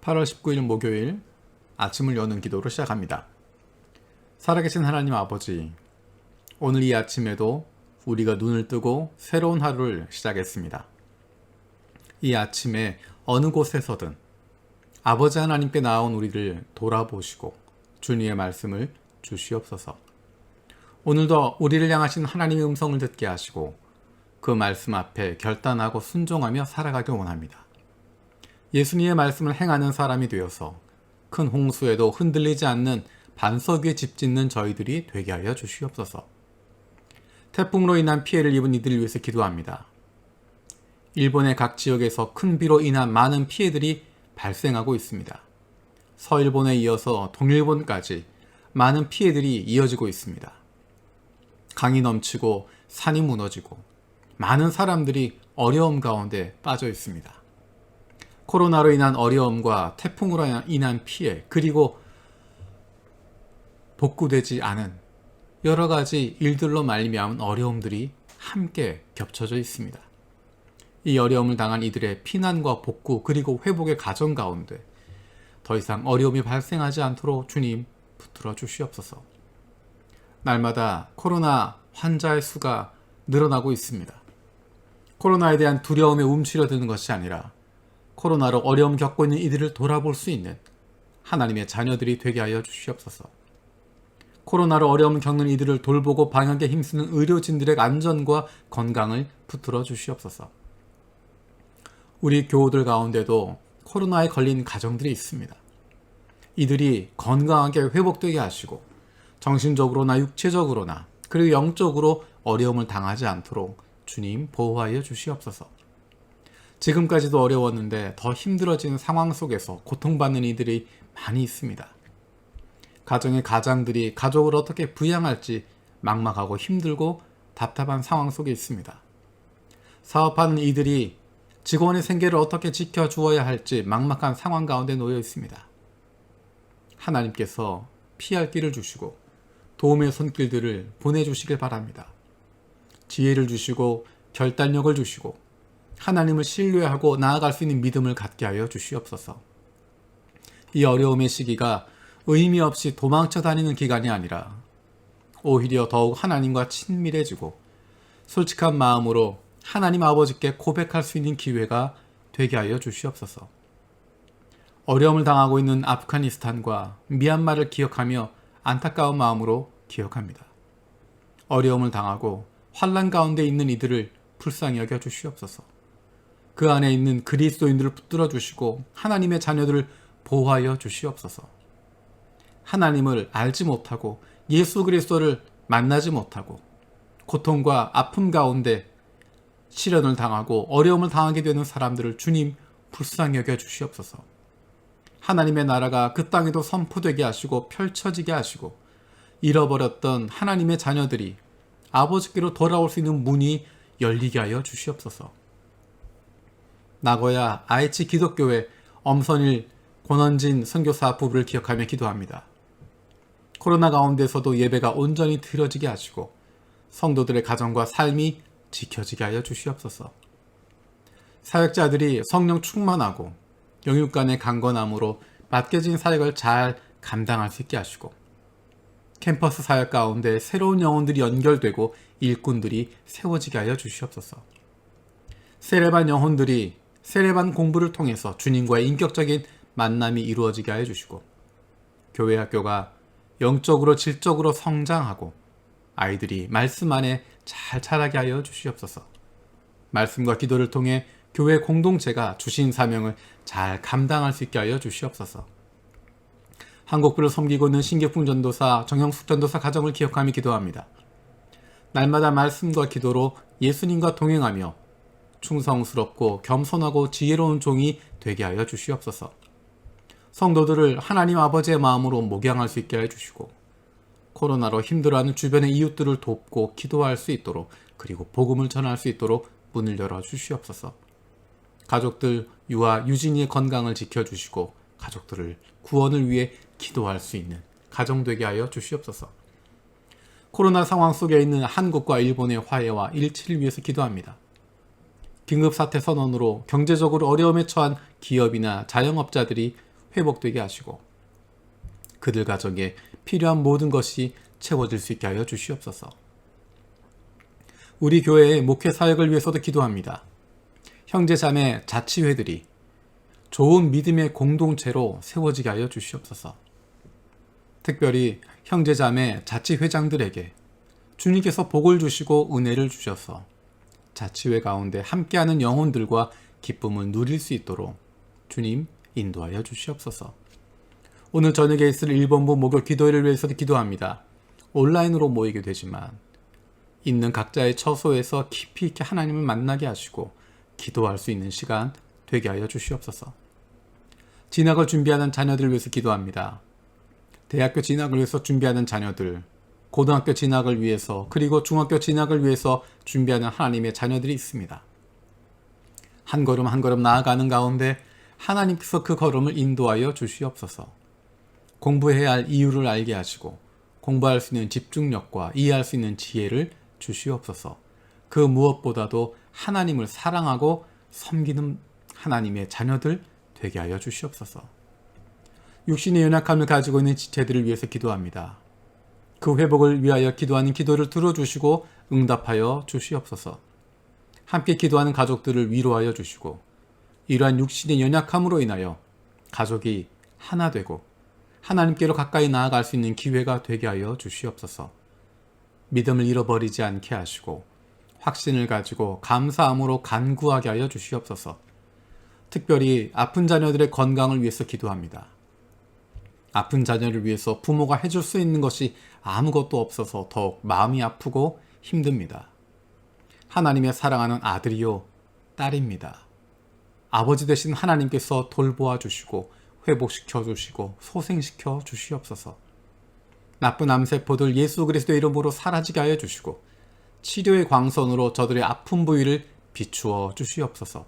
8월 19일 목요일 아침을 여는 기도로 시작합니다. 살아계신 하나님 아버지, 오늘 이 아침에도 우리가 눈을 뜨고 새로운 하루를 시작했습니다. 이 아침에 어느 곳에서든 아버지 하나님께 나온 우리를 돌아보시고 주님의 말씀을 주시옵소서. 오늘도 우리를 향하신 하나님의 음성을 듣게 하시고 그 말씀 앞에 결단하고 순종하며 살아가길 원합니다. 예수님의 말씀을 행하는 사람이 되어서 큰 홍수에도 흔들리지 않는 반석 위에 집 짓는 저희들이 되게 하여 주시옵소서. 태풍으로 인한 피해를 입은 이들을 위해서 기도합니다. 일본의 각 지역에서 큰 비로 인한 많은 피해들이 발생하고 있습니다. 서일본에 이어서 동일본까지 많은 피해들이 이어지고 있습니다. 강이 넘치고 산이 무너지고 많은 사람들이 어려움 가운데 빠져 있습니다. 코로나로 인한 어려움과 태풍으로 인한 피해, 그리고 복구되지 않은 여러 가지 일들로 말미암은 어려움들이 함께 겹쳐져 있습니다. 이 어려움을 당한 이들의 피난과 복구 그리고 회복의 과정 가운데 더 이상 어려움이 발생하지 않도록 주님 붙들어 주시옵소서. 날마다 코로나 환자의 수가 늘어나고 있습니다. 코로나에 대한 두려움에 움츠려드는 것이 아니라 코로나로 어려움 겪고 있는 이들을 돌아볼 수 있는 하나님의 자녀들이 되게 하여 주시옵소서. 코로나로 어려움 겪는 이들을 돌보고 방역에 힘쓰는 의료진들의 안전과 건강을 붙들어 주시옵소서. 우리 교우들 가운데도 코로나에 걸린 가정들이 있습니다. 이들이 건강하게 회복되게 하시고 정신적으로나 육체적으로나 그리고 영적으로 어려움을 당하지 않도록 주님 보호하여 주시옵소서. 지금까지도 어려웠는데 더 힘들어지는 상황 속에서 고통받는 이들이 많이 있습니다. 가정의 가장들이 가족을 어떻게 부양할지 막막하고 힘들고 답답한 상황 속에 있습니다. 사업하는 이들이 직원의 생계를 어떻게 지켜주어야 할지 막막한 상황 가운데 놓여 있습니다. 하나님께서 피할 길을 주시고 도움의 손길들을 보내주시길 바랍니다. 지혜를 주시고 결단력을 주시고 하나님을 신뢰하고 나아갈 수 있는 믿음을 갖게 하여 주시옵소서. 이 어려움의 시기가 의미 없이 도망쳐 다니는 기간이 아니라 오히려 더욱 하나님과 친밀해지고 솔직한 마음으로 하나님 아버지께 고백할 수 있는 기회가 되게 하여 주시옵소서. 어려움을 당하고 있는 아프가니스탄과 미얀마를 기억하며 안타까운 마음으로 기억합니다. 어려움을 당하고 환난 가운데 있는 이들을 불쌍히 여겨 주시옵소서. 그 안에 있는 그리스도인들을 붙들어 주시고 하나님의 자녀들을 보호하여 주시옵소서. 하나님을 알지 못하고 예수 그리스도를 만나지 못하고 고통과 아픔 가운데 시련을 당하고 어려움을 당하게 되는 사람들을 주님 불쌍히 여겨 주시옵소서. 하나님의 나라가 그 땅에도 선포되게 하시고 펼쳐지게 하시고 잃어버렸던 하나님의 자녀들이 아버지께로 돌아올 수 있는 문이 열리게 하여 주시옵소서. 나고야 아이치 기독교회 엄선일 권원진 선교사 부부를 기억하며 기도합니다. 코로나 가운데서도 예배가 온전히 드려지게 하시고 성도들의 가정과 삶이 지켜지게 하여 주시옵소서. 사역자들이 성령 충만하고 영육간의 강건함으로 맡겨진 사역을 잘 감당할 수 있게 하시고 캠퍼스 사역 가운데 새로운 영혼들이 연결되고 일꾼들이 세워지게 하여 주시옵소서. 세례반 영혼들이 세례반 공부를 통해서 주님과의 인격적인 만남이 이루어지게 하여 주시고 교회 학교가 영적으로 질적으로 성장하고 아이들이 말씀 안에 잘 자라게 하여 주시옵소서. 말씀과 기도를 통해 교회 공동체가 주신 사명을 잘 감당할 수 있게 하여 주시옵소서. 한국부를 섬기고 있는 신계풍 전도사, 정영숙 전도사 가정을 기억하며 기도합니다. 날마다 말씀과 기도로 예수님과 동행하며 충성스럽고 겸손하고 지혜로운 종이 되게 하여 주시옵소서. 성도들을 하나님 아버지의 마음으로 목양할 수 있게 해주시고 코로나로 힘들어하는 주변의 이웃들을 돕고 기도할 수 있도록 그리고 복음을 전할 수 있도록 문을 열어 주시옵소서. 가족들 유아 유진이의 건강을 지켜주시고 가족들을 구원을 위해 기도할 수 있는 가정 되게 하여 주시옵소서. 코로나 상황 속에 있는 한국과 일본의 화해와 일치를 위해서 기도합니다. 긴급사태 선언으로 경제적으로 어려움에 처한 기업이나 자영업자들이 회복되게 하시고 그들 가정에 필요한 모든 것이 채워질 수 있게 하여 주시옵소서. 우리 교회의 목회 사역을 위해서도 기도합니다. 형제 자매 자치회들이 좋은 믿음의 공동체로 세워지게 하여 주시옵소서. 특별히 형제 자매 자치회장들에게 주님께서 복을 주시고 은혜를 주셔서 자치회 가운데 함께하는 영혼들과 기쁨을 누릴 수 있도록 주님 인도하여 주시옵소서. 오늘 저녁에 있을 1번부 목요 기도회를 위해서도 기도합니다. 온라인으로 모이게 되지만 있는 각자의 처소에서 깊이 있게 하나님을 만나게 하시고 기도할 수 있는 시간 되게 하여 주시옵소서. 진학을 준비하는 자녀들을 위해서 기도합니다. 대학교 진학을 위해서 준비하는 자녀들, 고등학교 진학을 위해서 그리고 중학교 진학을 위해서 준비하는 하나님의 자녀들이 있습니다. 한 걸음 한 걸음 나아가는 가운데 하나님께서 그 걸음을 인도하여 주시옵소서. 공부해야 할 이유를 알게 하시고 공부할 수 있는 집중력과 이해할 수 있는 지혜를 주시옵소서. 그 무엇보다도 하나님을 사랑하고 섬기는 하나님의 자녀들 되게 하여 주시옵소서. 육신의 연약함을 가지고 있는 지체들을 위해서 기도합니다. 그 회복을 위하여 기도하는 기도를 들어주시고 응답하여 주시옵소서. 함께 기도하는 가족들을 위로하여 주시고 이러한 육신의 연약함으로 인하여 가족이 하나 되고 하나님께로 가까이 나아갈 수 있는 기회가 되게 하여 주시옵소서. 믿음을 잃어버리지 않게 하시고 확신을 가지고 감사함으로 간구하게 하여 주시옵소서. 특별히 아픈 자녀들의 건강을 위해서 기도합니다. 아픈 자녀를 위해서 부모가 해줄 수 있는 것이 아무것도 없어서 더욱 마음이 아프고 힘듭니다. 하나님의 사랑하는 아들이요 딸입니다. 아버지 되신 하나님께서 돌보아 주시고 회복시켜 주시고 소생시켜 주시옵소서. 나쁜 암세포들 예수 그리스도의 이름으로 사라지게 하여 주시고 치료의 광선으로 저들의 아픈 부위를 비추어 주시옵소서.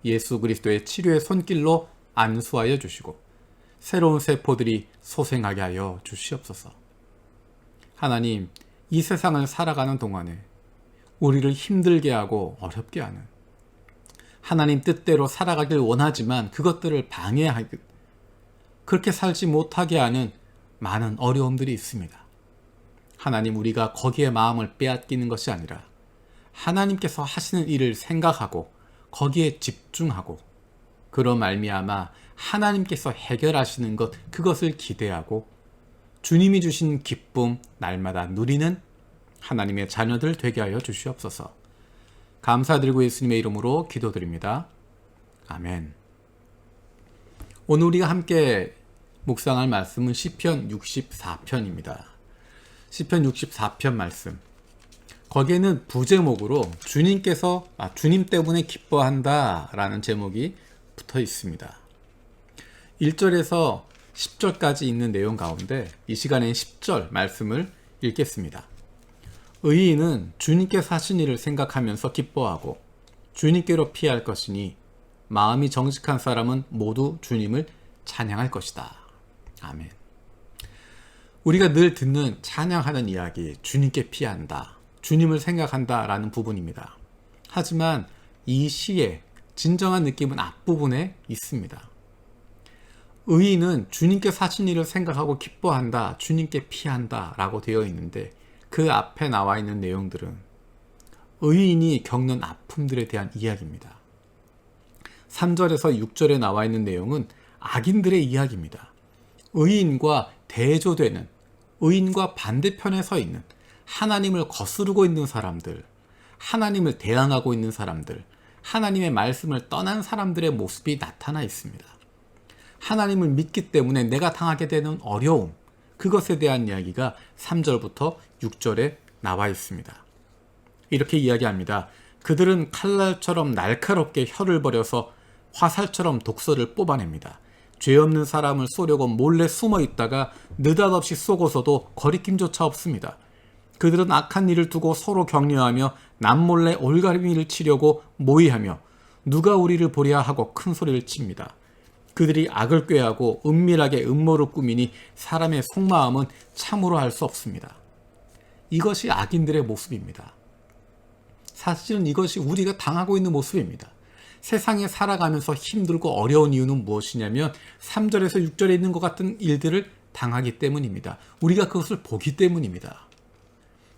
예수 그리스도의 치료의 손길로 안수하여 주시고 새로운 세포들이 소생하게 하여 주시옵소서. 하나님, 이 세상을 살아가는 동안에 우리를 힘들게 하고 어렵게 하는 하나님 뜻대로 살아가길 원하지만 그것들을 방해하듯 그렇게 살지 못하게 하는 많은 어려움들이 있습니다. 하나님, 우리가 거기에 마음을 빼앗기는 것이 아니라 하나님께서 하시는 일을 생각하고 거기에 집중하고 그로 말미암아 하나님께서 해결하시는 것 그것을 기대하고 주님이 주신 기쁨 날마다 누리는 하나님의 자녀들 되게 하여 주시옵소서. 감사드리고 예수님의 이름으로 기도드립니다. 아멘. 오늘 우리가 함께 묵상할 말씀은 시편 64편입니다. 시편 64편 말씀. 거기에는 부제목으로 주님 때문에 기뻐한다 라는 제목이 붙어 있습니다. 1절에서 10절까지 있는 내용 가운데 이 시간엔 10절 말씀을 읽겠습니다. 의인은 주님께서 하신 일을 생각하면서 기뻐하고 주님께로 피할 것이니 마음이 정직한 사람은 모두 주님을 찬양할 것이다. 아멘. 우리가 늘 듣는 찬양하는 이야기, 주님께 피한다, 주님을 생각한다 라는 부분입니다. 하지만 이 시의 진정한 느낌은 앞부분에 있습니다. 의인은 주님께서 하신 일을 생각하고 기뻐한다, 주님께 피한다 라고 되어 있는데 그 앞에 나와 있는 내용들은 의인이 겪는 아픔들에 대한 이야기입니다. 3절에서 6절에 나와 있는 내용은 악인들의 이야기입니다. 의인과 대조되는, 의인과 반대편에 서 있는, 하나님을 거스르고 있는 사람들, 하나님을 대항하고 있는 사람들, 하나님의 말씀을 떠난 사람들의 모습이 나타나 있습니다. 하나님을 믿기 때문에 내가 당하게 되는 어려움, 그것에 대한 이야기가 3절부터 6절에 나와 있습니다. 이렇게 이야기합니다. 그들은 칼날처럼 날카롭게 혀를 버려서 화살처럼 독소를 뽑아냅니다. 죄 없는 사람을 쏘려고 몰래 숨어 있다가 느닷없이 쏘고서도 거리낌조차 없습니다. 그들은 악한 일을 두고 서로 격려하며 남몰래 올가미를 치려고 모의하며 누가 우리를 보랴 하고 큰 소리를 칩니다. 그들이 악을 꾀하고 은밀하게 음모를 꾸미니 사람의 속마음은 참으로 알 수 없습니다. 이것이 악인들의 모습입니다. 사실은 이것이 우리가 당하고 있는 모습입니다. 세상에 살아가면서 힘들고 어려운 이유는 무엇이냐면 3절에서 6절에 있는 것 같은 일들을 당하기 때문입니다. 우리가 그것을 보기 때문입니다.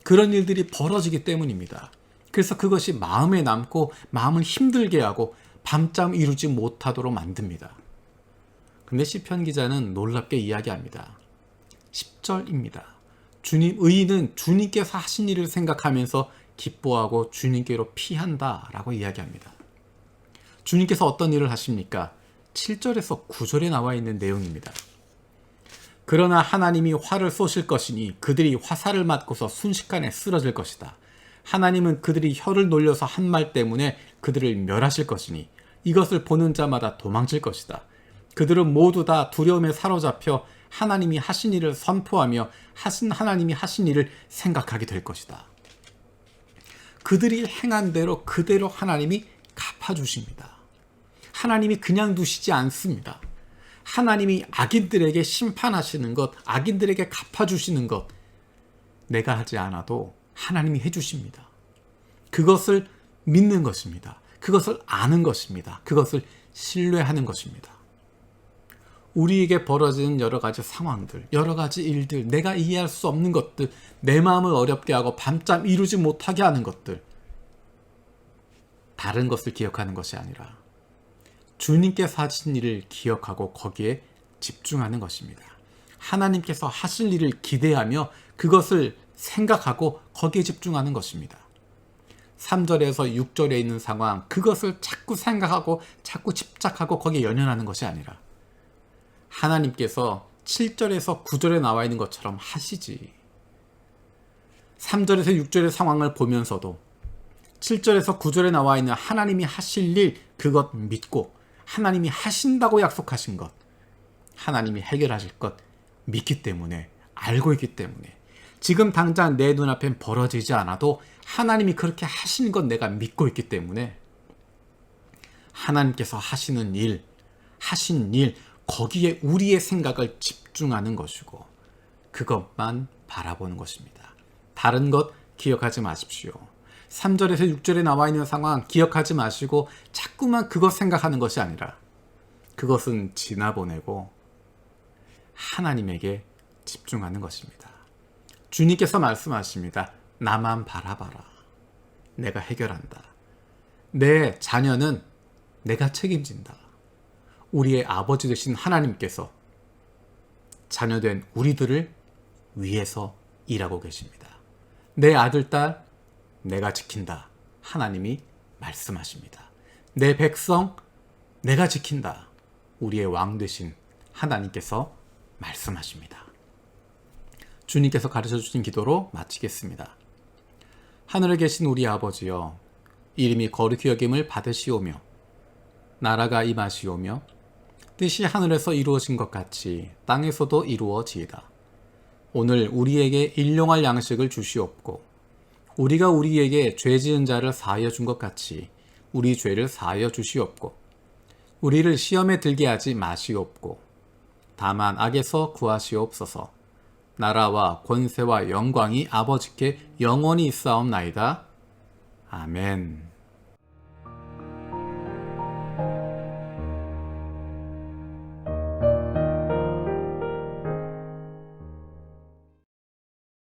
그런 일들이 벌어지기 때문입니다. 그래서 그것이 마음에 남고 마음을 힘들게 하고 밤잠 이루지 못하도록 만듭니다. 근데 시편 기자는 놀랍게 이야기합니다. 10절입니다. 의인은 주님께서 하신 일을 생각하면서 기뻐하고 주님께로 피한다 라고 이야기합니다. 주님께서 어떤 일을 하십니까? 7절에서 9절에 나와 있는 내용입니다. 그러나 하나님이 활을 쏘실 것이니 그들이 화살을 맞고서 순식간에 쓰러질 것이다. 하나님은 그들이 혀를 놀려서 한 말 때문에 그들을 멸하실 것이니 이것을 보는 자마다 도망칠 것이다. 그들은 모두 다 두려움에 사로잡혀 하나님이 하신 일을 선포하며 하나님이 하신 일을 생각하게 될 것이다. 그들이 행한 대로 그대로 하나님이 갚아주십니다. 하나님이 그냥 두시지 않습니다. 하나님이 악인들에게 심판하시는 것, 악인들에게 갚아주시는 것, 내가 하지 않아도 하나님이 해주십니다. 그것을 믿는 것입니다. 그것을 아는 것입니다. 그것을 신뢰하는 것입니다. 우리에게 벌어지는 여러 가지 상황들, 여러 가지 일들, 내가 이해할 수 없는 것들, 내 마음을 어렵게 하고 밤잠 이루지 못하게 하는 것들, 다른 것을 기억하는 것이 아니라 주님께서 하신 일을 기억하고 거기에 집중하는 것입니다. 하나님께서 하실 일을 기대하며 그것을 생각하고 거기에 집중하는 것입니다. 3절에서 6절에 있는 상황, 그것을 자꾸 생각하고 자꾸 집착하고 거기에 연연하는 것이 아니라 하나님께서 7절에서 9절에 나와 있는 것처럼 하시지. 3절에서 6절의 상황을 보면서도 7절에서 9절에 나와 있는 하나님이 하실 일, 그것 믿고 하나님이 하신다고 약속하신 것, 하나님이 해결하실 것 믿기 때문에, 알고 있기 때문에 지금 당장 내 눈앞엔 벌어지지 않아도 하나님이 그렇게 하시는 것 내가 믿고 있기 때문에 하나님께서 하시는 일, 하신 일, 거기에 우리의 생각을 집중하는 것이고 그것만 바라보는 것입니다. 다른 것 기억하지 마십시오. 3절에서 6절에 나와 있는 상황 기억하지 마시고 자꾸만 그것 생각하는 것이 아니라 그것은 지나보내고 하나님에게 집중하는 것입니다. 주님께서 말씀하십니다. 나만 바라봐라. 내가 해결한다. 내 자녀는 내가 책임진다. 우리의 아버지 되신 하나님께서 자녀된 우리들을 위해서 일하고 계십니다. 내 아들, 딸, 내가 지킨다. 하나님이 말씀하십니다. 내 백성, 내가 지킨다. 우리의 왕 되신 하나님께서 말씀하십니다. 주님께서 가르쳐 주신 기도로 마치겠습니다. 하늘에 계신 우리 아버지여, 이름이 거룩히 여김을 받으시오며 나라가 임하시오며 뜻이 하늘에서 이루어진 것 같이 땅에서도 이루어지이다. 오늘 우리에게 일용할 양식을 주시옵고 우리가 우리에게 죄 지은 자를 사하여 준 것 같이 우리 죄를 사하여 주시옵고 우리를 시험에 들게 하지 마시옵고 다만 악에서 구하시옵소서. 나라와 권세와 영광이 아버지께 영원히 있사옵나이다. 아멘.